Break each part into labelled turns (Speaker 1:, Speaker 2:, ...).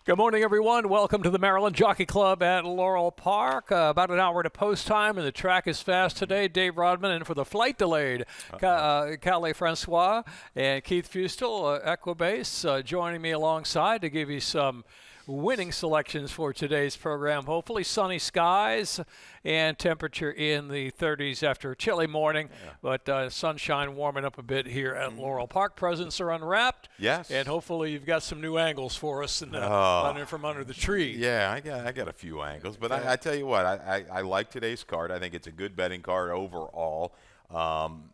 Speaker 1: Good morning, everyone. Welcome to the Maryland Jockey Club at Laurel Park. About an hour to post time, and the track is fast today. Dave Rodman in for the flight delayed. Calais Francois and Keith Fustel, Equibase, joining me alongside to give you some winning selections for today's program. Hopefully sunny skies and temperature in the 30s after a chilly morning, but sunshine warming up a bit here at Laurel Park. Presents are unwrapped.
Speaker 2: Yes.
Speaker 1: And hopefully you've got some new angles for us and running from under the tree.
Speaker 2: Yeah, I got a few angles, but I tell you what, I like today's card. I think it's a good betting card overall. I'm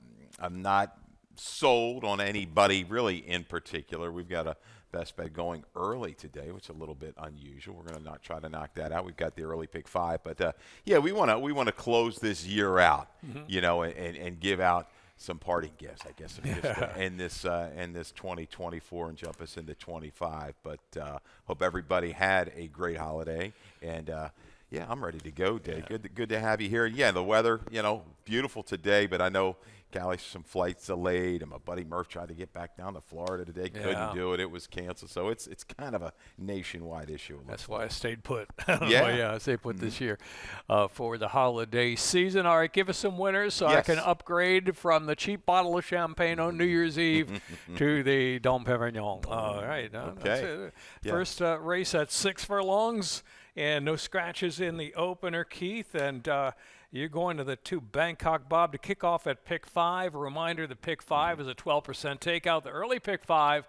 Speaker 2: not sold on anybody really in particular. We've got a best bet going early today, which is a little bit unusual. We're going to not try to knock that out. We've got the early pick 5, but yeah, we want to close this year out, and give out some parting gifts, I guess, in this 2024 and jump us into 25. But hope everybody had a great holiday, and yeah, I'm ready to go, Dave. Good to have you here. Yeah, the weather, beautiful today, but I know Callie, some flights delayed, and my buddy Murph tried to get back down to Florida today. Couldn't do it. It was canceled. So it's kind of a nationwide issue.
Speaker 1: That's why I stayed put.
Speaker 2: Yeah.
Speaker 1: I stayed put this year for the holiday season. All right, give us some winners so I can upgrade from the cheap bottle of champagne on New Year's Eve to the Dom Perignon. All right.
Speaker 2: Okay.
Speaker 1: First race at 6 furlongs and no scratches in the opener, Keith. And you're going to the 2 Bangkok Bob to kick off at pick 5. A reminder, the pick 5 is a 12% takeout. The early pick 5,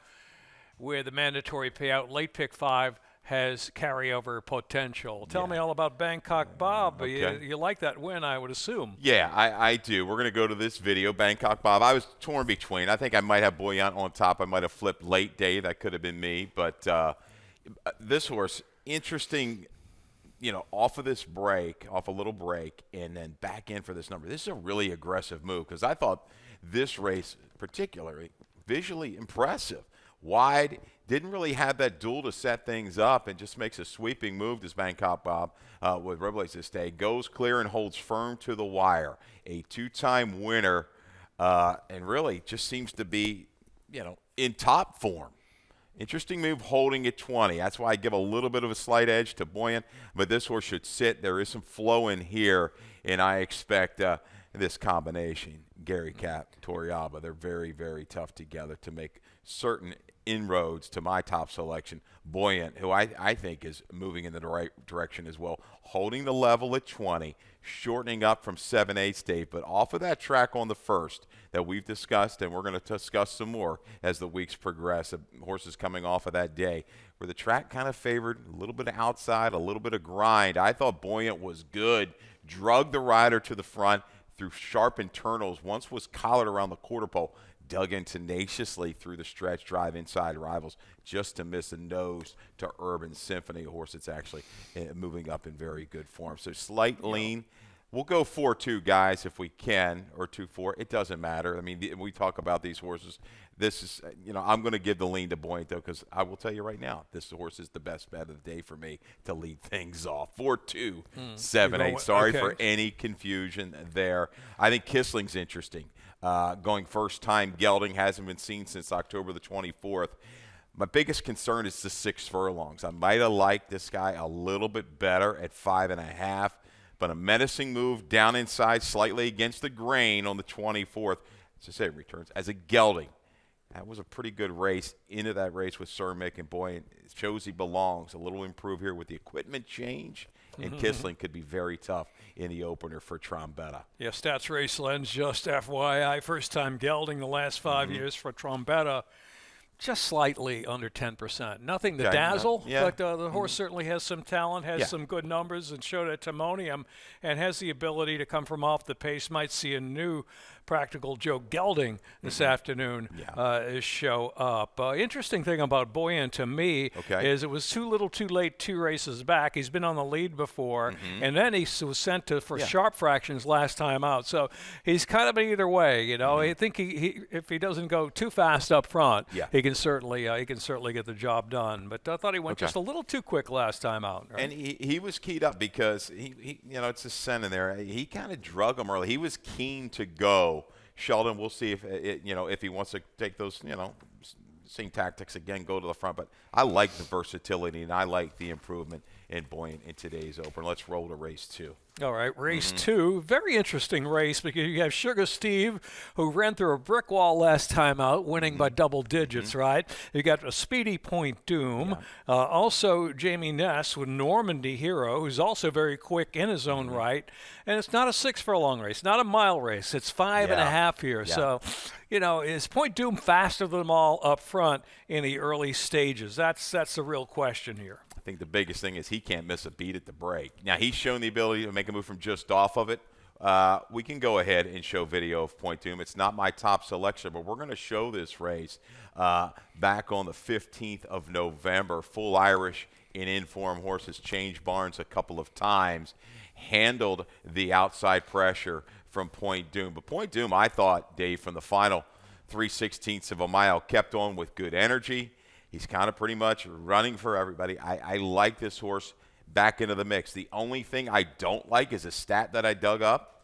Speaker 1: where the mandatory payout, late pick 5, has carryover potential. Tell me all about Bangkok Bob.
Speaker 2: Okay.
Speaker 1: You like that win, I would assume.
Speaker 2: Yeah, I do. We're going to go to this video, Bangkok Bob. I was torn between. I think I might have Boyant on top. I might have flipped late day. That could have been me. But this horse, interesting, off of this break, off a little break, and then back in for this number. This is a really aggressive move because I thought this race particularly visually impressive. Wide, didn't really have that duel to set things up, and just makes a sweeping move, does Bangkok Bob, with Rebels this day. Goes clear and holds firm to the wire. A 2-time winner, and really just seems to be, in top form. Interesting move holding at 20. That's why I give a little bit of a slight edge to Buoyant, but this horse should sit. There is some flow in here, and I expect this combination, Gary Cap, Toriaba, they're very, very tough together to make certain inroads to my top selection. Buoyant, who I think is moving in the right direction as well, holding the level at 20, shortening up from 7/8 Dave, but off of that track on the first that we've discussed, and we're going to discuss some more as the weeks progress. Horses coming off of that day where the track kind of favored a little bit of outside, a little bit of grind. I thought Buoyant was good, drug the rider to the front through sharp internals, once was collared around the quarter pole, dug in tenaciously through the stretch, drive inside rivals, just to miss a nose to Urban Symphony, a horse that's actually moving up in very good form. So slight lean. We'll go 4-2, guys, if we can, or 2-4. It doesn't matter. I mean, we talk about these horses. This is, I'm going to give the lean to Buoyant, though, because I will tell you right now, this horse is the best bet of the day for me to lead things off. 4-2, 7-8. Sorry for any confusion there. I think Kissling's interesting. Going first time gelding, hasn't been seen since October the 24th. My biggest concern is the 6 furlongs. I might have liked this guy a little bit better at 5.5, but a menacing move down inside slightly against the grain on the 24th. As I say, returns as a gelding. That was a pretty good race. Into that race with Sir Mick and Buoyant. It shows he belongs. A little improve here with the equipment change. And Kissling could be very tough in the opener for Trombetta.
Speaker 1: Yeah, Stats Race Lens, just FYI, first time gelding the last 5 years for Trombetta. Just slightly under 10%. Nothing to dazzle, but the horse certainly has some talent, has some good numbers, and showed at Timonium, and has the ability to come from off the pace. Might see a new Practical Joe Gelding this afternoon show up. Interesting thing about Buoyant to me is it was too little too late 2 races back. He's been on the lead before, and then he was sent for sharp fractions last time out. So he's kind of either way, I think he if he doesn't go too fast up front, he can certainly get the job done. But I thought he went just a little too quick last time out. Right?
Speaker 2: And he was keyed up because he it's a scent in there. He kind of drug him early. He was keen to go. Sheldon, we'll see if if he wants to take those same tactics again, go to the front. But I like the versatility, and I like the improvement in Buoyant in today's Open. Let's roll to race 2.
Speaker 1: All right, race 2. Very interesting race because you have Sugar Steve, who ran through a brick wall last time out, winning by double digits, right? You got a speedy Point Doom. Also, Jamie Ness with Normandy Hero, who's also very quick in his own right. And it's not a 6 furlong race, not a mile race. It's 5.5 here. So, you know, is Point Doom faster than them all up front in the early stages? That's the real question here.
Speaker 2: I think the biggest thing is he can't miss a beat at the break. Now, he's shown the ability to make a move from just off of it. We can go ahead and show video of Point Doom. It's not my top selection, but we're going to show this race back on the 15th of November. Full Irish in inform horses, changed barns a couple of times, handled the outside pressure from Point Doom. But Point Doom, I thought, Dave, from the final 3/16 of a mile, kept on with good energy. He's kind of pretty much running for everybody. I like this horse back into the mix. The only thing I don't like is a stat that I dug up.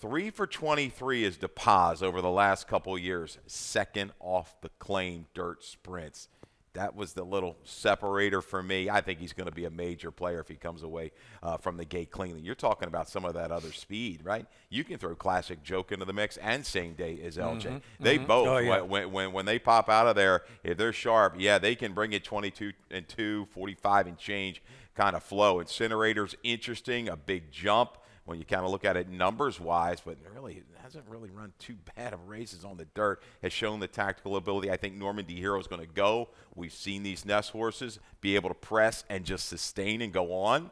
Speaker 2: 3 for 23 is DePaz over the last couple of years, second off the claim dirt sprints. That was the little separator for me. I think he's going to be a major player if he comes away from the gate cleanly. You're talking about some of that other speed, right? You can throw Classic Joke into the mix and Same Day is LJ. They both, when they pop out of there, if they're sharp, they can bring it 22 and 2, 45 and change kind of flow. Incinerator's interesting, a big jump when you kind of look at it numbers-wise, but really hasn't really run too bad of races on the dirt, has shown the tactical ability. I think Normandy Hero is going to go. We've seen these Ness horses be able to press and just sustain and go on.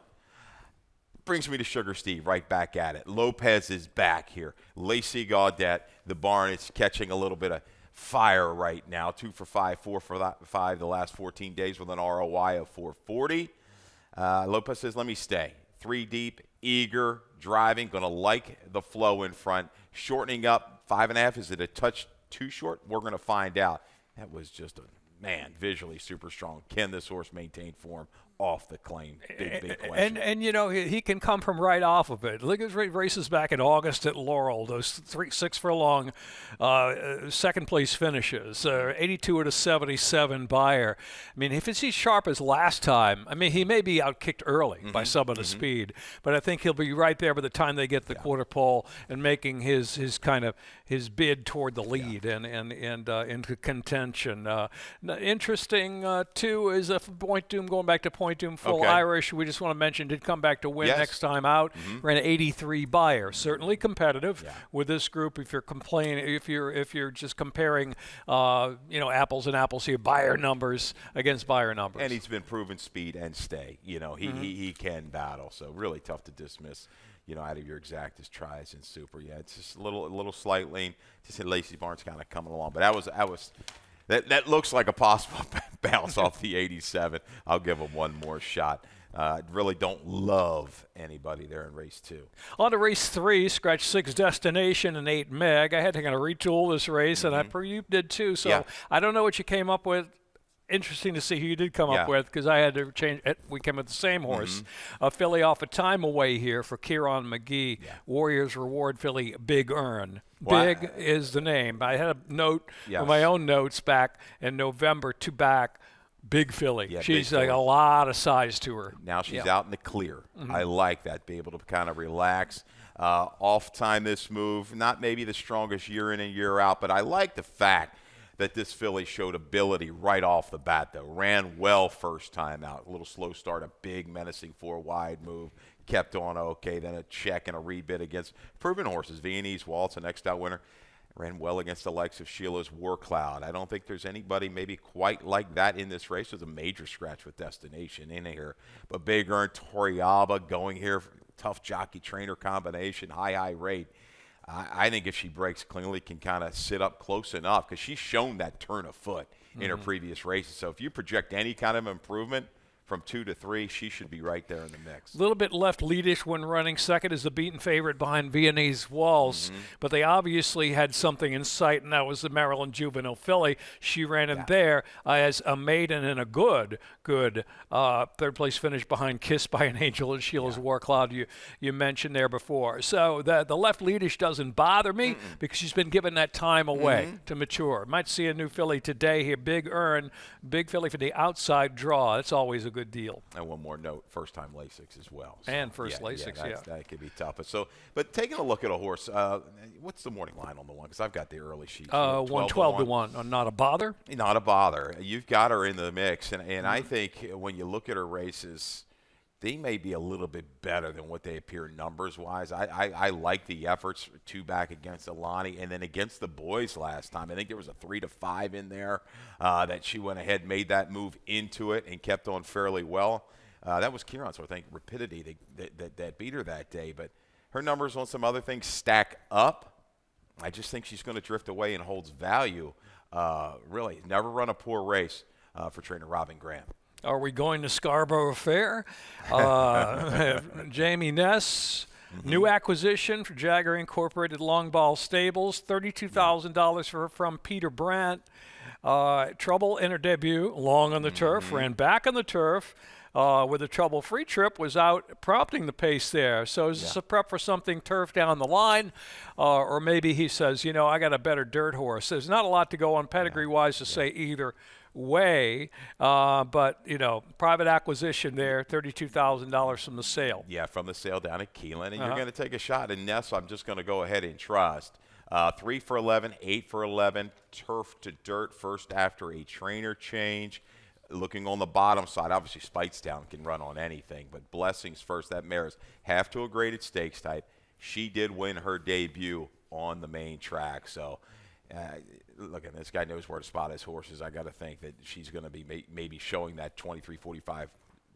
Speaker 2: Brings me to Sugar Steve, right back at it. Lopez is back here. Lacey Gaudette, the barn is catching a little bit of fire right now. 2 for 5, 4 for 5 the last 14 days with an ROI of 440. Lopez says, let me stay. 3 deep, eager, driving, going to like the flow in front. Shortening up, 5.5. Is it a touch too short? We're going to find out. That was just visually super strong. Can this horse maintain form off the claim? Big question.
Speaker 1: And you know, he can come from right off of it. Look at his races back in August at Laurel, those 6 furlong second place finishes, 82 at a 77 buyer. I mean, if he's sharp as last time, I mean, he may be outkicked early by some of the speed, but I think he'll be right there by the time they get the quarter pole and making his kind of his bid toward the lead and into contention. Interesting too is a Point Doom, going back to Point Doom, full Irish. We just want to mention did come back to win next time out. Ran an 83 buyer. Certainly competitive with this group. If you're complaining, if you're just comparing, apples and apples here, buyer numbers against buyer numbers.
Speaker 2: And he's been proven speed and stay. You know, he can battle. So really tough to dismiss. You know, out of your exactest tries in Super. Yeah, it's just a little slight lean. Just Lacey Barnes kind of coming along, but that looks like a possible bounce off the 87. I'll give him one more shot. Really don't love anybody there in race 2.
Speaker 1: On to race 3, scratch 6 Destination and 8 Meg. I had to kind of retool this race, and you did too. So I don't know what you came up with. Interesting to see who you did come up with, because I had to change it. We came with the same horse. A filly off a time away here for Kieran McGee. Warriors Reward filly Big Earn. Big is the name. I had a note of my own notes back in November to back. Big filly. Yeah, she's like a lot of size to her.
Speaker 2: Now she's out in the clear. I like that. Be able to kind of relax. Off time this move. Not maybe the strongest year in and year out, but I like the fact that this filly showed ability right off the bat, though. Ran well first time out. A little slow start, a big menacing 4-wide move. Kept on okay, then a check and a rebid against proven horses. Viennese Waltz, a next out winner. Ran well against the likes of Sheila's War Cloud. I don't think there's anybody maybe quite like that in this race. There's a major scratch with Destination in here. But Big Earn, Toriaba going here. Tough jockey-trainer combination, high rate. I think if she breaks cleanly, can kind of sit up close enough, because she's shown that turn of foot in her previous races. So if you project any kind of improvement from 2 to 3, she should be right there in the mix.
Speaker 1: A little bit left leadish when running. Second is the beaten favorite behind Viennese Waltz. But they obviously had something in sight, and that was the Maryland Juvenile filly. She ran in there as a maiden and a good third place finish behind Kissed by an Angel and Sheila's War Cloud you mentioned there before. So the left leadish doesn't bother me because she's been given that time away to mature. Might see a new filly today here. Big Earn, big filly for the outside draw. That's always a good deal.
Speaker 2: And one more note, first-time Lasix as well. So,
Speaker 1: and first Lasix,
Speaker 2: that could be tough. But taking a look at a horse, what's the morning line on the one? Because I've got the early sheet.
Speaker 1: 112 to 1. Not a bother?
Speaker 2: Not a bother. You've got her in the mix. And I think when you look at her races, they may be a little bit better than what they appear numbers-wise. I like the efforts, 2 back against Alani, and then against the boys last time. I think there was a 3 to 5 in there that she went ahead, made that move into it, and kept on fairly well. That was Kieran, so I think Rapidity that beat her that day. But her numbers on some other things stack up. I just think she's going to drift away and holds value. Really, never run a poor race for trainer Robin Graham.
Speaker 1: Are we going to Scarborough Fair? Jamie Ness, new acquisition for Jagger Incorporated Long Ball Stables, $32,000 from Peter Brandt. Trouble in her debut, long on the turf, ran back on the turf. With a trouble-free trip, was out prompting the pace there. So is this a prep for something turf down the line? Or maybe he says, I got a better dirt horse. There's not a lot to go on pedigree-wise to say either way, but private acquisition there, $32,000 from the sale.
Speaker 2: Yeah, from the sale down at Keelan, and you're going to take a shot. And Ness, I'm just going to go ahead and trust. 3 for 11, 8 for 11, turf to dirt first after a trainer change. Looking on the bottom side, obviously Spitestown can run on anything, but Blessings first. That mare is half to a graded stakes type. She did win her debut on the main track, so. Look, this guy knows where to spot his horses. I got to think that she's going to be maybe showing that 23:45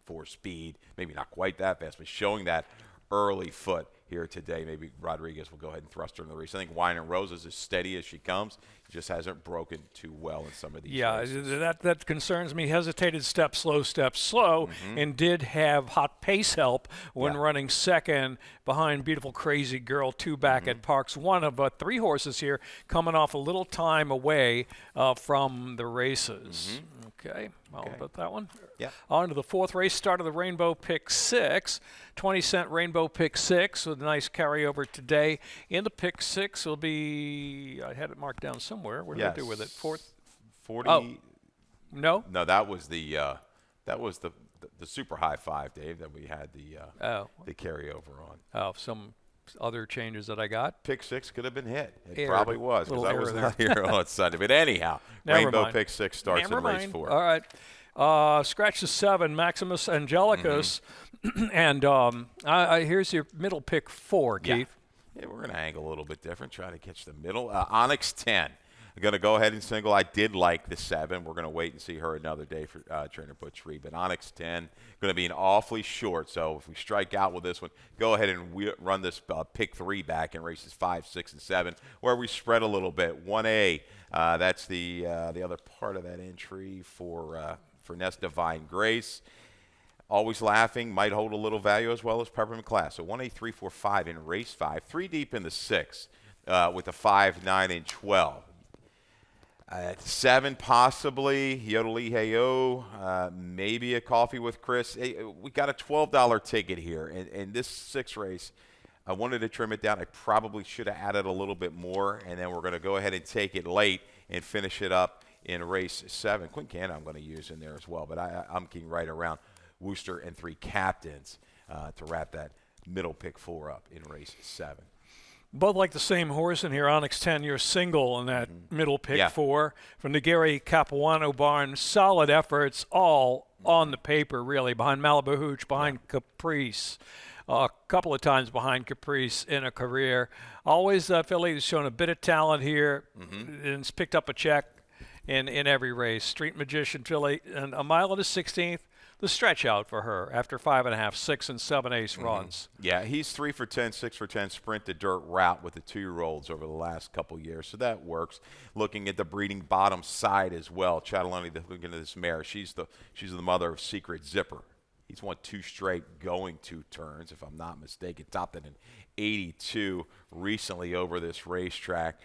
Speaker 2: for speed. Maybe not quite that fast, but showing that early foot here today. Maybe Rodriguez will go ahead and thrust her in the race. I think Wine and Rose is as steady as she comes. She just hasn't broken too well in some of these races.
Speaker 1: that concerns me. Hesitated step slow, and did have hot pace help when running second behind Beautiful Crazy Girl, 2 back at Parks. One of 3 horses here coming off a little time away from the races. Okay, about that one.
Speaker 2: Yeah.
Speaker 1: On to the 4th race, start of the Rainbow Pick 6. 20-cent Rainbow Pick 6 with a nice carryover today. In the Pick 6 will be, I had it marked down somewhere. What did I do with it?
Speaker 2: 40.
Speaker 1: Oh, no?
Speaker 2: No, that was the super high 5, Dave, that we had the carryover on.
Speaker 1: Oh, some other changes that I got.
Speaker 2: Pick 6 could have been hit. It probably was, because I was not here on Sunday. But anyhow, Rainbow Pick 6 starts in race 4.
Speaker 1: All right. Scratch the 7, Maximus Angelicus. And here's your middle pick 4, Keith.
Speaker 2: Yeah, we're going to angle a little bit different, try to catch the middle. Onyx 10. I'm going to go ahead and single. I did like the 7. We're going to wait and see her another day for trainer Butch Reed. But Onyx 10 going to be an awfully short. So if we strike out with this one, go ahead and run this pick 3 back in races 5, 6, and 7, where we spread a little bit. 1A, that's the other part of that entry for Ness Divine Grace. Always Laughing might hold a little value as well as Peppermint Class. So 1A, 3, 4, 5 in race 5. 3 deep in the 6 with the 5, 9, and 12. 7 possibly, Yodel Hey-O, maybe a Coffee with Chris. Hey, we got a $12 ticket here, and this 6 race, I wanted to trim it down. I probably should have added a little bit more, and then we're going to go ahead and take it late and finish it up in race 7. Quincanna I'm going to use in there as well, but I'm keying right around Wooster and 3 Captains to wrap that middle pick 4 up in race 7.
Speaker 1: Both like the same horse in here. Onyx 10, you're single in that middle pick 4. From the Gary Capuano barn, solid efforts all on the paper, really, behind Malibu Hooch, behind Caprice. A couple of times behind Caprice in a career. Always filly has shown a bit of talent here and has picked up a check in every race. Street Magician filly, and a mile and a 16th. The stretch out for her after 5.5, 6, and 7/8 runs.
Speaker 2: Yeah, he's 3 for 10, 6 for 10 sprint the dirt route with the 2-year-olds over the last couple years, so that works. Looking at the breeding bottom side as well, Chattaloni, looking at this mare, she's the mother of Secret Zipper. He's won 2 straight going 2 turns, if I'm not mistaken. Topped it in 82 recently over this racetrack,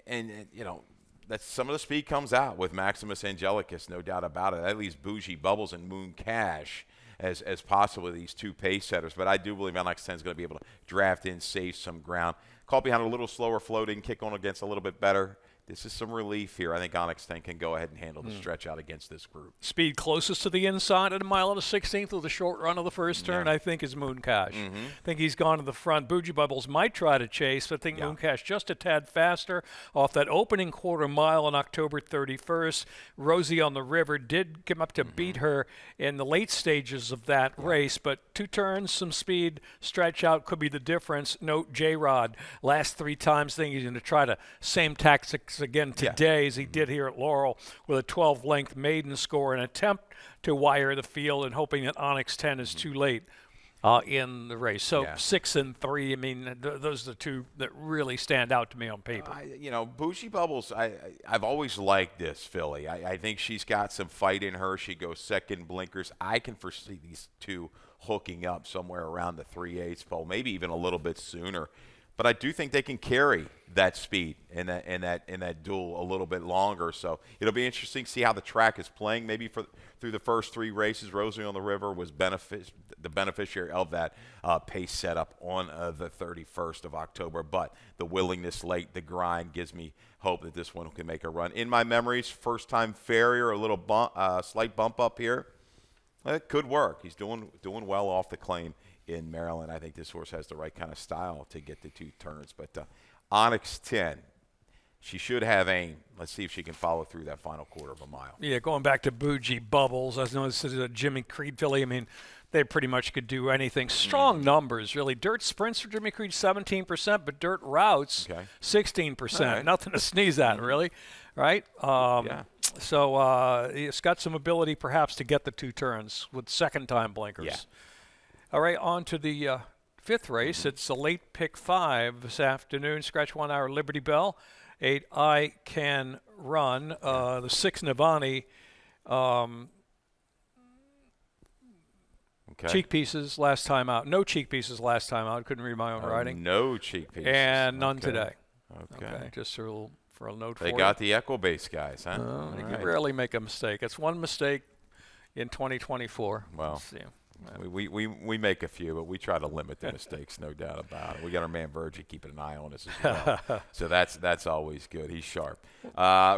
Speaker 2: and you know. That some of the speed comes out with Maximus Angelicus, no doubt about it. At least Bougie Bubbles and Moon Cash as possibly these 2 pace setters. But I do believe Onyx 10 is going to be able to draft in, save some ground. Caught behind a little slower floating, kick on against a little bit better. This is some relief here. I think Onyx 10 can go ahead and handle the stretch out against this group.
Speaker 1: Speed closest to the inside at a mile and a 16th with a short run of the first turn, I think, is Moon Cash. I think he's gone to the front. Bougie Bubbles might try to chase, but I think Moon Cash just a tad faster off that opening quarter mile on October 31st. Rosie on the River did come up to beat her in the late stages of that race, but 2 turns, some speed, stretch out could be the difference. Note J-Rod, last 3 times, think he's going to try the same tactics again today as he did here at Laurel with a 12-length maiden score, an attempt to wire the field and hoping that Onyx 10 is too late in the race. So 6 and 3, I mean, those are the 2 that really stand out to me on paper.
Speaker 2: You know, Bougie Bubbles, I've always liked this filly. I think she's got some fight in her. She goes second blinkers. I can foresee these 2 hooking up somewhere around the 3/8 pole, maybe even a little bit sooner. But I do think they can carry that speed in that duel a little bit longer. So it'll be interesting to see how the track is playing. Maybe through the first 3 races, Rosie on the River was the beneficiary of that pace setup on the 31st of October. But the willingness late, the grind gives me hope that this one can make a run. In my memories, first-time farrier, a little slight bump up here. It could work. He's doing well off the claim in Maryland. I think this horse has the right kind of style to get the 2 turns. But Onyx 10, she should have aim. Let's see if she can follow through that final quarter of a mile.
Speaker 1: Yeah, going back to Bougie Bubbles, I know this is a Jimmy Creed filly. I mean, they pretty much could do anything. Strong numbers, really. Dirt sprints for Jimmy Creed, 17%, but dirt routes, 16%. Right. Nothing to sneeze at, really, right? So it's got some ability perhaps to get the 2 turns with second-time blinkers. Yeah. All right, on to the 5th race. It's a late pick 5 this afternoon. Scratch 1 hour Liberty Bell. 8 I Can Run. The 6 Navani. Cheek pieces last time out. No cheek pieces last time out. Couldn't read my own writing.
Speaker 2: No cheek pieces.
Speaker 1: And none today. Okay. Just for a note for you.
Speaker 2: They got the Equibase guys, huh?
Speaker 1: You can rarely make a mistake. It's one mistake in 2024.
Speaker 2: Well.
Speaker 1: Let's see.
Speaker 2: We make a few, but we try to limit the mistakes, no doubt about it. We got our man Virgie keeping an eye on us as well. So that's always good. He's sharp.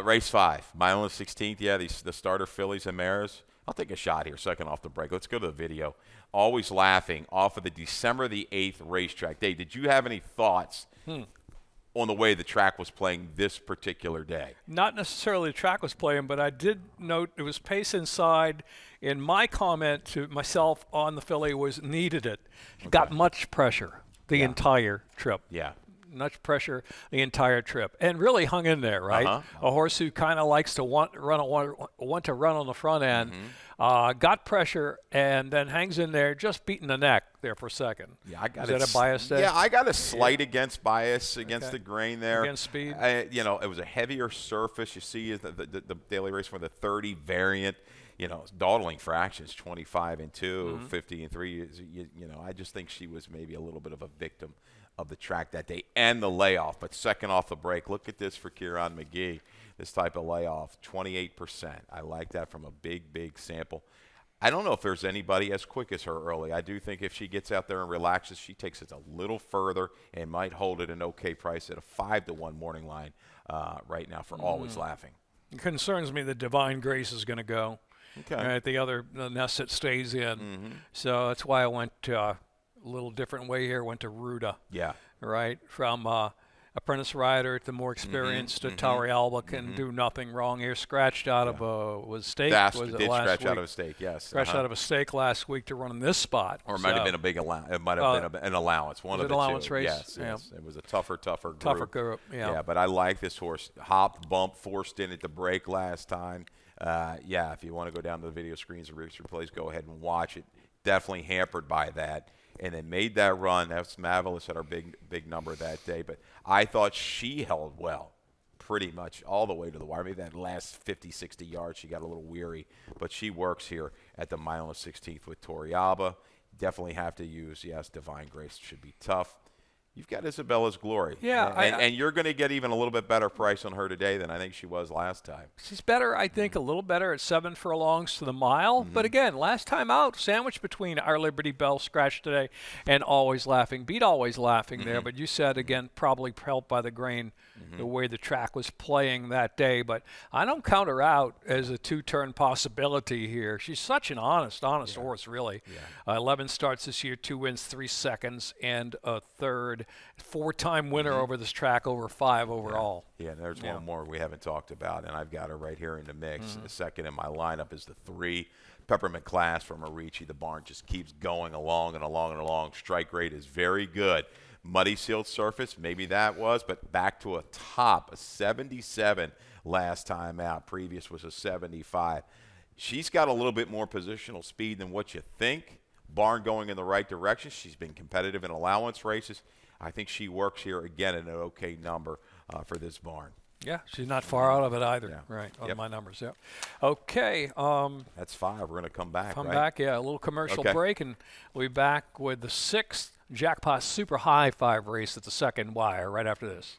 Speaker 2: Race 5, mile and 16th. Yeah, the starter fillies and mares. I'll take a shot here, second off the break. Let's go to the video. Always laughing off of the December the 8th racetrack. Dave, did you have any thoughts on the way the track was playing this particular day?
Speaker 1: Not necessarily the track was playing, but I did note it was pace inside. And my comment to myself on the filly was needed it. Got much pressure the entire trip.
Speaker 2: Yeah.
Speaker 1: Much pressure the entire trip. And really hung in there, right? A horse who kind of likes to want to run on the front end. Got pressure and then hangs in there, just beating the neck there for a second.
Speaker 2: Yeah,
Speaker 1: Is that a bias day?
Speaker 2: Yeah, I got a slight against bias against the grain there.
Speaker 1: Against speed?
Speaker 2: You know, it was a heavier surface. You see the daily race for the 30 variant. You know, dawdling fractions, 25 and 2, 50 and 3. You know, I just think she was maybe a little bit of a victim of the track that day and the layoff. But second off the break, look at this for Kieran McGee. This type of layoff, 28%. I like that from a big sample. I don't know if there's anybody as quick as her early. I do think if she gets out there and relaxes, she takes it a little further and might hold at an okay price at a 5-1 morning line right now for Always Laughing.
Speaker 1: It concerns me that Divine Grace is going to go.
Speaker 2: Okay.
Speaker 1: Right, the nest that stays in. So that's why I went a little different way here. Went to Ruda.
Speaker 2: Yeah.
Speaker 1: Right, from apprentice rider, the more experienced Torrealba can do nothing wrong here. Scratched out of a stake. Was it
Speaker 2: did
Speaker 1: last
Speaker 2: scratch
Speaker 1: week?
Speaker 2: out of a stake, yes.
Speaker 1: Scratched out of a stake last week to run in this spot.
Speaker 2: Or it might have been a big allowance. It might have been an allowance. One of the
Speaker 1: allowance
Speaker 2: two.
Speaker 1: race?
Speaker 2: Yes,
Speaker 1: Yeah.
Speaker 2: yes. It was a tougher group.
Speaker 1: Tougher group, yeah.
Speaker 2: Yeah, but I like this horse. Hopped, bumped, forced in at the break last time. Yeah, if you want to go down to the video screens or replays, go ahead and watch it. Definitely hampered by that. And then made that run. That's Mavelis at our big number that day. But I thought she held well pretty much all the way to the wire. Maybe that last 50, 60 yards, she got a little weary. But she works here at the mile and 16th with Torrealba. Definitely have to use, yes, Divine Grace should be tough. You've got Isabella's Glory.
Speaker 1: Yeah.
Speaker 2: And you're going to get even a little bit better price on her today than I think she was last time.
Speaker 1: She's better, I think, a little better at 7 furlongs to the mile. But again, last time out, sandwiched between Our Liberty Bell scratch today and Always Laughing. Beat Always Laughing there, but you said, again, probably helped by the grain, the way the track was playing that day. But I don't count her out as a two-turn possibility here. She's such an honest horse, really. Yeah. 11 starts this year, 2 wins, 3 seconds, and a third. 4-time winner over this track, over 5 overall.
Speaker 2: Yeah, and there's one more we haven't talked about, and I've got her right here in the mix. The second in my lineup is the 3, Peppermint Class from Marici. The barn just keeps going along and along and along. Strike rate is very good. Muddy sealed surface, maybe that was, but back to a top, a 77 last time out. Previous was a 75. She's got a little bit more positional speed than what you think. Barn going in the right direction. She's been competitive in allowance races. I think she works here again at an okay number for this barn.
Speaker 1: Yeah, she's not far out of it either.
Speaker 2: Yeah.
Speaker 1: Right, on my numbers, yeah. Okay.
Speaker 2: That's 5. We're going to come back,
Speaker 1: Come back, yeah, a little commercial break, and we'll be back with the 6th Jackpot Super High 5 race at the second wire right after this.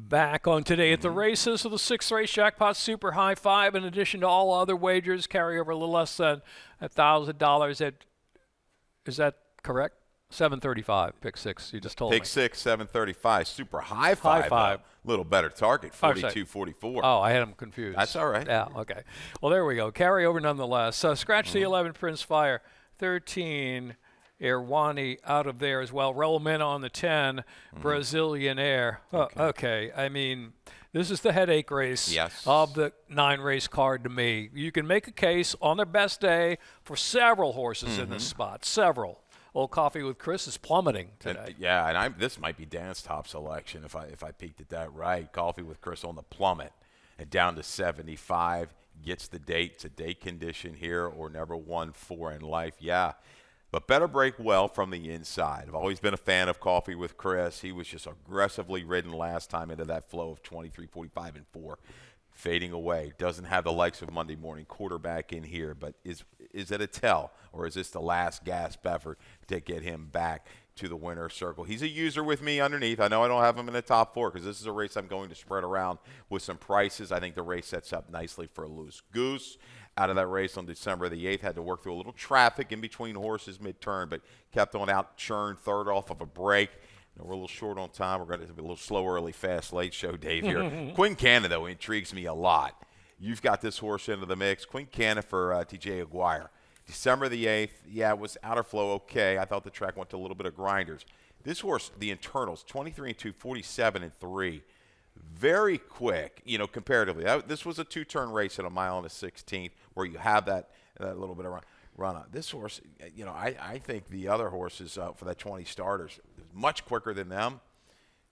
Speaker 1: Back on Today at the Races of the 6th race Jackpot Super High 5. In addition to all other wagers, carry over a little less than $1,000. Is that correct? 735. Pick 6. You just told me.
Speaker 2: Pick 6, 735. Super High 5.
Speaker 1: High 5.
Speaker 2: Little better target. 42-44.
Speaker 1: Oh, I had them confused.
Speaker 2: That's all right.
Speaker 1: Yeah. Okay. Well, there we go. Carry over nonetheless. Scratch the 11. Prince Fire. 13. Irwani out of there as well. Rollman on the 10, Brazilian Air. Okay. I mean, this is the headache race of the 9-race card to me. You can make a case on their best day for several horses in this spot. Several. Old Coffee with Chris is plummeting today.
Speaker 2: And this might be Dan's top selection if I peeked at that right. Coffee with Chris on the plummet and down to 75. Gets the date. It's a date condition here or never won 4 in life. Yeah. But better break well from the inside. I've always been a fan of Coffee with Chris. He was just aggressively ridden last time into that flow of 23, 45, and 4. Fading away. Doesn't have the likes of Monday morning quarterback in here. But is it a tell? Or is this the last gasp effort to get him back to the winner's circle? He's a user with me underneath. I know I don't have him in the top 4 because this is a race I'm going to spread around with some prices. I think the race sets up nicely for a loose goose. Out of that race on December the 8th, had to work through a little traffic in between horses mid-turn, but kept on out, churned third off of a break. We're a little short on time. We're going to be a little slow, early, fast, late show, Dave, here. Quinn Cannon, though, intrigues me a lot. You've got this horse into the mix. Quinn Cannon for T.J. Aguirre. December the 8th, it was outer flow okay. I thought the track went to a little bit of grinders. This horse, the internals, 23-2, 47-3. Very quick, comparatively. This was a 2-turn race at a mile and a 16th where you have that little bit of run on. This horse, I think the other horses for that 20 starters, much quicker than them.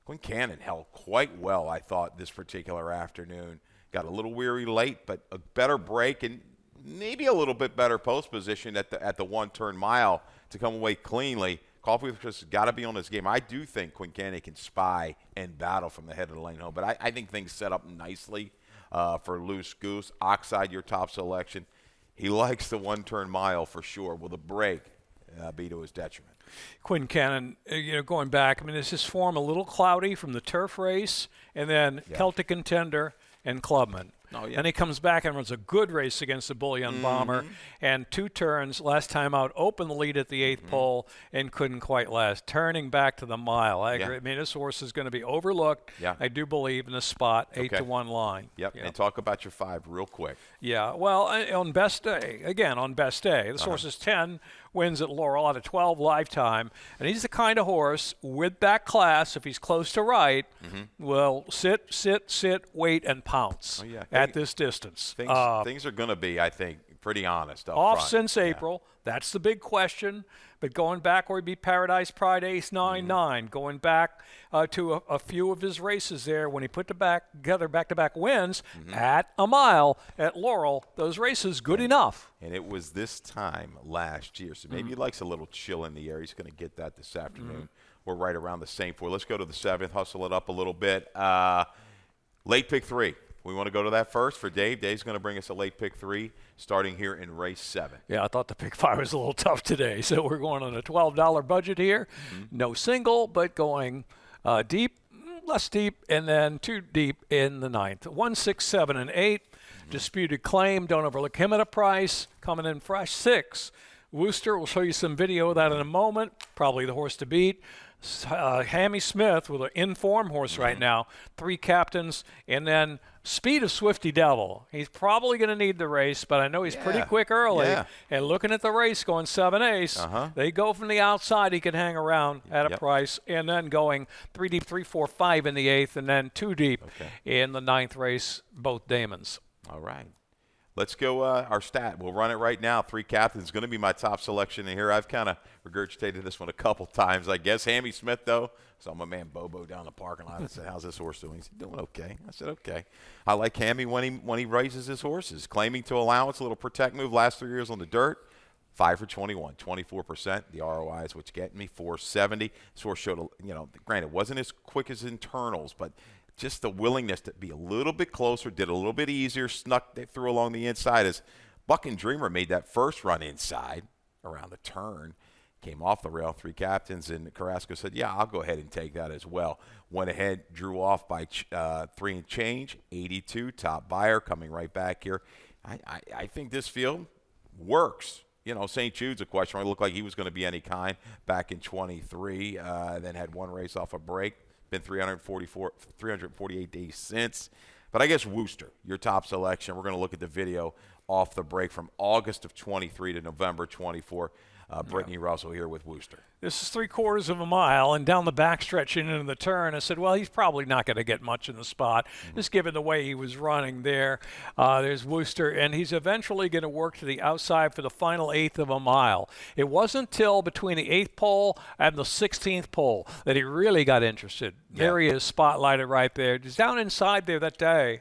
Speaker 2: Quinn Cannon held quite well, I thought, this particular afternoon. Got a little weary late, but a better break and maybe a little bit better post position at the 1-turn mile to come away cleanly. Coffee with Chris has got to be on this game. I do think Quinn Cannon can spy and battle from the head of the lane home, but I think things set up nicely for Loose Goose. Oxide, your top selection. He likes the 1-turn mile for sure. Will the break be to his detriment.
Speaker 1: Quinn Cannon, going back, I mean, is his form a little cloudy from the turf race and then Celtic Contender and Clubman?
Speaker 2: Oh, yeah.
Speaker 1: And he comes back and runs a good race against the Bullion Bomber, and 2 turns last time out, opened the lead at the 8th pole and couldn't quite last, turning back to the mile. I agree. I mean, this horse is going to be overlooked. I do believe in the spot 8-1 line.
Speaker 2: Yep. And talk about your 5 real quick.
Speaker 1: Yeah. Well, on best day, this horse is 10 wins at Laurel out of 12 lifetime, and he's the kind of horse with that class, if he's close to right, will sit, wait, and pounce at this distance.
Speaker 2: Things are going to be, I think, pretty honest up
Speaker 1: off
Speaker 2: front.
Speaker 1: Since April. That's the big question. But going back where he beat Paradise Pride Ace 9-9, going back to a few of his races there when he put together back-to-back wins at a mile at Laurel, those races good enough.
Speaker 2: And it was this time last year, so maybe he likes a little chill in the air. He's going to get that this afternoon. We're right around the same 4. Let's go to the 7th, hustle it up a little bit. Late pick 3. We want to go to that first for Dave. Dave's going to bring us a late pick 3 starting here in race 7.
Speaker 1: Yeah, I thought the pick 5 was a little tough today. So we're going on a $12 budget here. No single, but going deep, less deep, and then 2 deep in the 9th. 1, 6, 7, and 8. Disputed Claim. Don't overlook him at a price. Coming in fresh 6. Wooster, we'll show you some video of that in a moment. Probably the horse to beat. Hammy Smith with an in-form horse right now. 3 captains, and then Speed of Swifty Devil. He's probably going to need the race, but I know he's pretty quick early. And looking at the race going 7 ace, they go from the outside. He can hang around at a price, and then going 3 deep, 3, 4, 5 in the 8th, and then 2 deep in the 9th race, both Damons.
Speaker 2: All right. Let's go our stat. We'll run it right now. 3 captains going to be my top selection in here. I've kind of regurgitated this one a couple times, I guess. Hammy Smith, though. Saw my man Bobo down the parking lot. I said, how's this horse doing? He said, doing okay. I said, okay. I like Hammy when he raises his horses. Claiming to allowance, a little protect move last 3 years on the dirt. 5 for 21, 24%. The ROI is what's getting me, 470. This horse showed, granted, it wasn't as quick as internals, but just the willingness to be a little bit closer, did a little bit easier, snuck through along the inside as Buck and Dreamer made that first run inside around the turn, came off the rail, 3 captains, and Carrasco said, yeah, I'll go ahead and take that as well. Went ahead, drew off by 3 and change, 82, top buyer, coming right back here. I think this field works. St. Jude's a question. It looked like he was going to be any kind back in 23, then had 1 race off a break. Been 348 days since. But I guess Wooster, your top selection. We're going to look at the video off the break from August of 23 to November 24. Brittany Russell here with Wooster.
Speaker 1: This is 3/4 of a mile, and down the backstretch and into the turn, I said, well, he's probably not going to get much in the spot, just given the way he was running there. There's Wooster, and he's eventually going to work to the outside for the final 1/8 of a mile. It wasn't till between the 8th pole and the 16th pole that he really got interested. There he is, spotlighted right there. He's down inside there that day,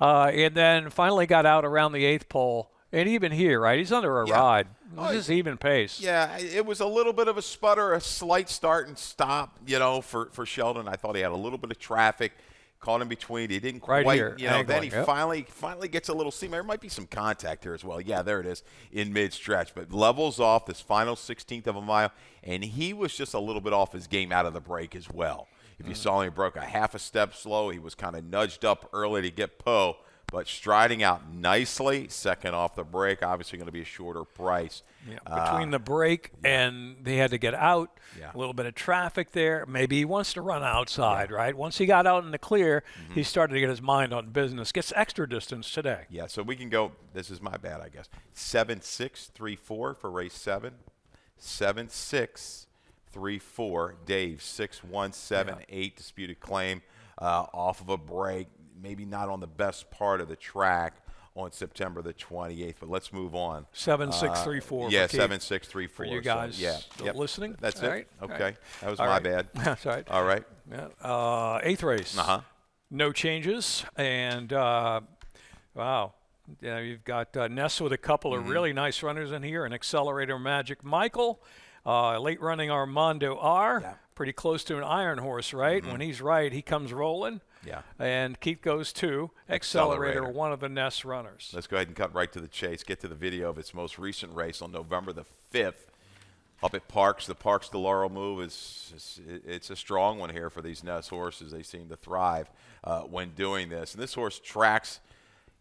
Speaker 1: and then finally got out around the 8th pole. And even here, right, he's under a ride. This is even pace.
Speaker 2: Yeah, it was a little bit of a sputter, a slight start and stop, for Sheldon. I thought he had a little bit of traffic, caught in between. He didn't quite, then he finally gets a little seam. There might be some contact here as well. Yeah, there it is in mid-stretch. But levels off this final 16th of a mile, and he was just a little bit off his game out of the break as well. If you saw him, he broke a half a step slow. He was kind of nudged up early to get Poe. But striding out nicely, second off the break, obviously going to be a shorter price.
Speaker 1: Yeah, between the break and they had to get out, a little bit of traffic there. Maybe he wants to run outside, right? Once he got out in the clear, he started to get his mind on business. Gets extra distance today.
Speaker 2: Yeah, so we can go, this is my bad, I guess, 7-6-3-4 for race 7. 7-6-3-4. Dave, 6-1-7-8 disputed claim off of a break. Maybe not on the best part of the track on September the 28th, but let's move on.
Speaker 1: 7-6-3-4.
Speaker 2: Yeah, 7-6-3-4.
Speaker 1: For you guys listening?
Speaker 2: That's it.
Speaker 1: Right.
Speaker 2: Okay.
Speaker 1: Right.
Speaker 2: That was my bad.
Speaker 1: That's right.
Speaker 2: All right.
Speaker 1: Yeah. 8th race. No changes. And, wow. You've got Ness with a couple of really nice runners in here, an Accelerator Magic Michael, late running Armando R. Yeah. Pretty close to an iron horse, right? When he's right, he comes rolling.
Speaker 2: Yeah.
Speaker 1: And Keith goes to Accelerator, one of the Ness runners.
Speaker 2: Let's go ahead and cut right to the chase. Get to the video of its most recent race on November the 5th. Up at Parks, the Laurel move it's a strong one here for these Nest horses. They seem to thrive when doing this. And this horse tracks,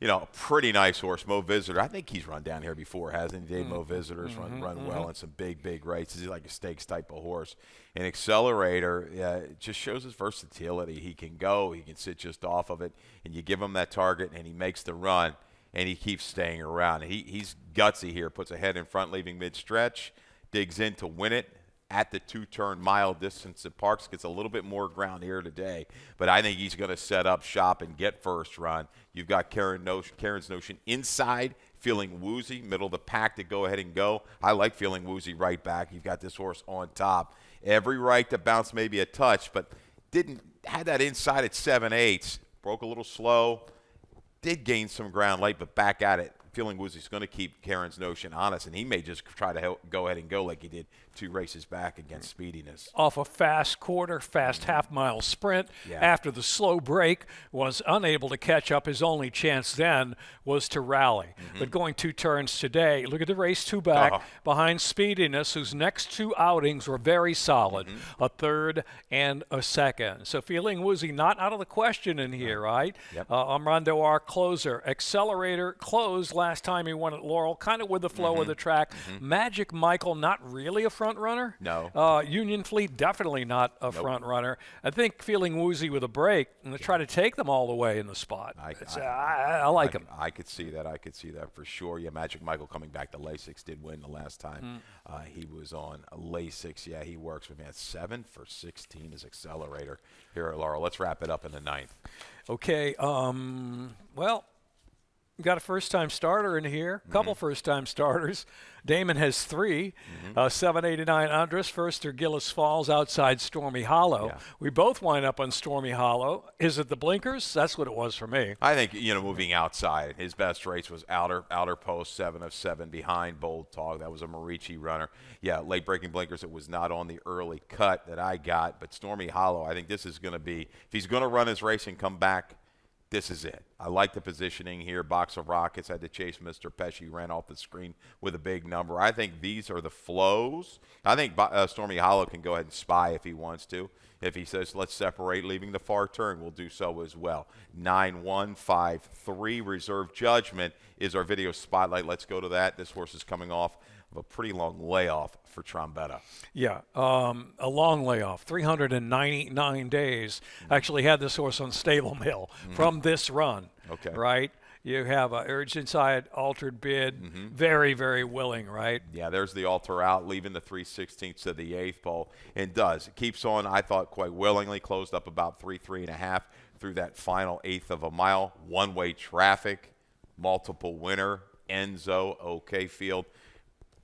Speaker 2: a pretty nice horse, Mo Visitor. I think he's run down here before, hasn't he? Mo Visitor's run well in some big races. He's like a stakes type of horse. An Accelerator just shows his versatility. He can go, he can sit just off of it, and you give him that target, and he makes the run, and he keeps staying around. He's gutsy here, puts a head in front, leaving mid-stretch. Digs in to win it at the 2-turn mile distance at Parks. Gets a little bit more ground here today, but I think he's going to set up shop and get first run. You've got Karen's Notion inside, feeling woozy, middle of the pack to go ahead and go. I like feeling woozy right back. You've got this horse on top. Every right to bounce maybe a touch, but had that inside at 7/8. Broke a little slow. Did gain some ground late, but back at it. Feeling woozy is going to keep Karen's Notion honest, and he may just try to go ahead and go like he did 2 races back against Speediness.
Speaker 1: Off a fast quarter, fast half-mile sprint. After the slow break, was unable to catch up. His only chance then was to rally. But going 2 turns today, look at the race 2 back behind Speediness, whose next 2 outings were very solid, a 3rd and a 2nd. So feeling woozy, not out of the question in here, right? Armando, our closer. Accelerator closed last time he won at Laurel, kind of with the flow of the track. Magic Michael, not really a front runner.
Speaker 2: No.
Speaker 1: Union Fleet, definitely not a front runner. I think feeling woozy with a break and to try to take them all the way in the spot. I like him.
Speaker 2: I could see that. I could see that for sure. Yeah, Magic Michael coming back to Lasix did win the last time he was on Lasix. Yeah, he works with me at 7 for 16 as Accelerator here at Laurel. Let's wrap it up in the 9th.
Speaker 1: Okay. Well, we got a first-time starter in here, a couple first-time starters. Damon has 3, 789 Andres, first or Gillis Falls outside Stormy Hollow. We both wind up on Stormy Hollow. Is it the blinkers? That's what it was for me.
Speaker 2: I think, moving outside, his best race was outer post, 7 of 7 behind Bold Talk. That was a Marici runner. Yeah, late breaking blinkers. It was not on the early cut that I got, but Stormy Hollow, I think this is going to be, if he's going to run his race and come back, this is it. I like the positioning here. Box of Rockets had to chase Mr. Pesci, ran off the screen with a big number. I think these are the flows. I think Stormy Hollow can go ahead and spy if he wants to. If he says, let's separate, leaving the far turn, we'll do so as well. 9-1-5-3. Reserve Judgment is our video spotlight. Let's go to that. This horse is coming off of a pretty long layoff for Trombetta.
Speaker 1: Yeah, a long layoff, 399 days. Actually had this horse on Stable Mill from this run.
Speaker 2: Okay.
Speaker 1: Right? You have urged inside, altered bid, very, very willing, right?
Speaker 2: Yeah, there's the alter out, leaving the 3/16 to the 8th pole, and does. It keeps on, I thought, quite willingly, closed up about 3.5 through that final 1/8 of a mile. One-way traffic, multiple winner, Enzo, okay field.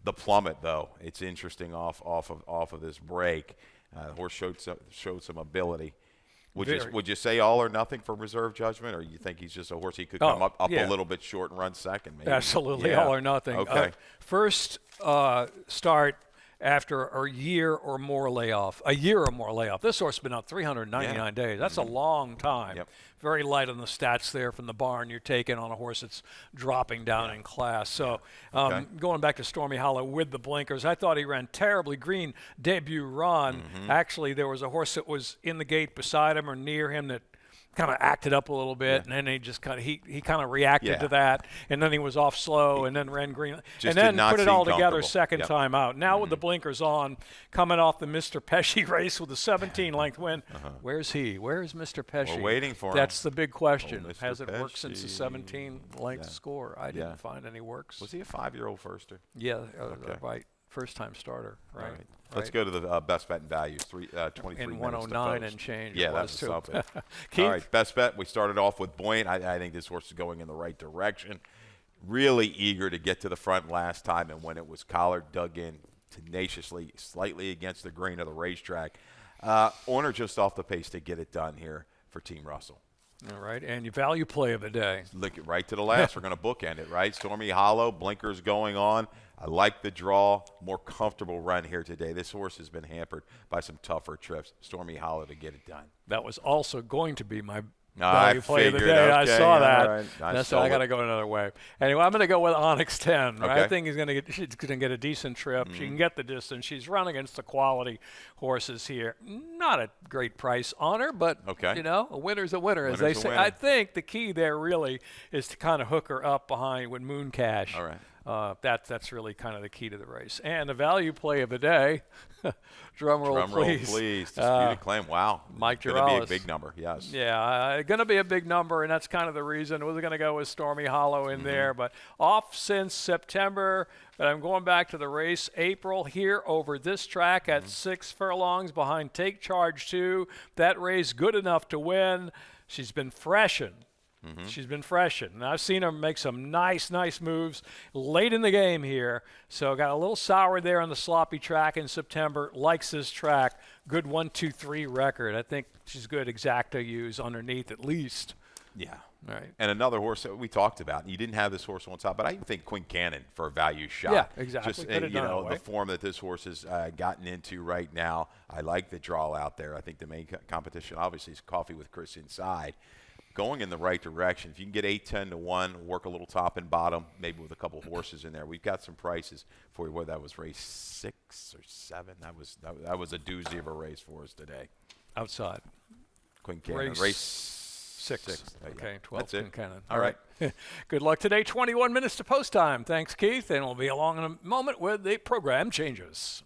Speaker 2: The plummet, though, it's interesting off of this break. The horse showed some ability. Would you say all or nothing for Reserve Judgment, or you think he's just a horse he could come up a little bit short and run second? Maybe?
Speaker 1: Absolutely, all or nothing.
Speaker 2: Okay.
Speaker 1: First start after a year or more layoff. This horse has been out 399 days. That's a long time.
Speaker 2: Yep.
Speaker 1: Very light on the stats there from the barn you're taking on a horse that's dropping down in class. So going back to Stormy Hollow with the blinkers, I thought he ran terribly. Green debut run. Actually, there was a horse that was in the gate beside him or near him that kind of acted up a little bit, and then he just kind of he kind of reacted to that, and then he was off slow, and then ran green, and then put it all together second time out. Now with the blinkers on, coming off the Mr. Pesci race with a 17-length win, where's he? Where's Mr. Pesci?
Speaker 2: We're waiting for him.
Speaker 1: That's the big question. Has it worked since the 17-length score? I didn't find any works.
Speaker 2: Was he a 5-year-old firster?
Speaker 1: Yeah, right. First-time starter, right?
Speaker 2: Let's go to the best bet and values. 23
Speaker 1: in 109 and change.
Speaker 2: Yeah, that's something. All right, best bet. We started off with Buoyant. I think this horse is going in the right direction. Really eager to get to the front last time, and when it was collared, dug in tenaciously, slightly against the grain of the racetrack. Orner just off the pace to get it done here for Team Russell.
Speaker 1: All right, and your value play of the day.
Speaker 2: Look right to the last. We're going to bookend it, right? Stormy Hollow, blinkers going on. I like the draw, more comfortable run here today. This horse has been hampered by some tougher trips. Stormy Hollow to get it done.
Speaker 1: That was also going to be my Value play of the day. I saw that.
Speaker 2: Right.
Speaker 1: That's why I got to go another way. Anyway, I'm going to go with Onyx 10. Right?
Speaker 2: Okay.
Speaker 1: I think she's going to get a decent trip. She can get the distance. She's run against the quality horses here. Not a great price on her, but you know, a winner's a winner, as they say. I think the key there really is to kind of hook her up behind with Moon Cash.
Speaker 2: All right.
Speaker 1: That's really kind of the key to the race. And the value play of the day, drum roll please.
Speaker 2: Disputed claim. Wow.
Speaker 1: Mike Girolis.
Speaker 2: Going to be a big number, yes.
Speaker 1: Yeah, going to be a big number, and that's kind of the reason. We're going to go with Stormy Hollow in there, but off since September. But I'm going back to the race April here over this track at 6 furlongs behind Take Charge 2. That race good enough to win. She's been freshened. She's been freshened. And I've seen her make some nice moves late in the game here. So got a little sour there on the sloppy track in September. Likes this track. Good 1-2-3 record. I think she's good exacta use underneath at least.
Speaker 2: Yeah.
Speaker 1: Right.
Speaker 2: And another horse that we talked about, you didn't have this horse on top, but I even think Quinn Cannon for a value shot.
Speaker 1: Yeah, exactly.
Speaker 2: Just, you know, the form that this horse has gotten into right now. I like the draw out there. I think the main competition obviously is Coffee with Chris inside. Going in the right direction. If you can get 8-10 to 1, work a little top and bottom, maybe with a couple of horses in there. We've got some prices for you. Whether that was race 6 or 7, that was a doozy of a race for us today.
Speaker 1: Outside.
Speaker 2: Quinn Cannon. Race 6.
Speaker 1: Okay, 12.
Speaker 2: That's it.
Speaker 1: Quinn Cannon.
Speaker 2: All right.
Speaker 1: Good luck today. 21 minutes to post time. Thanks, Keith. And we'll be along in a moment with the program changes.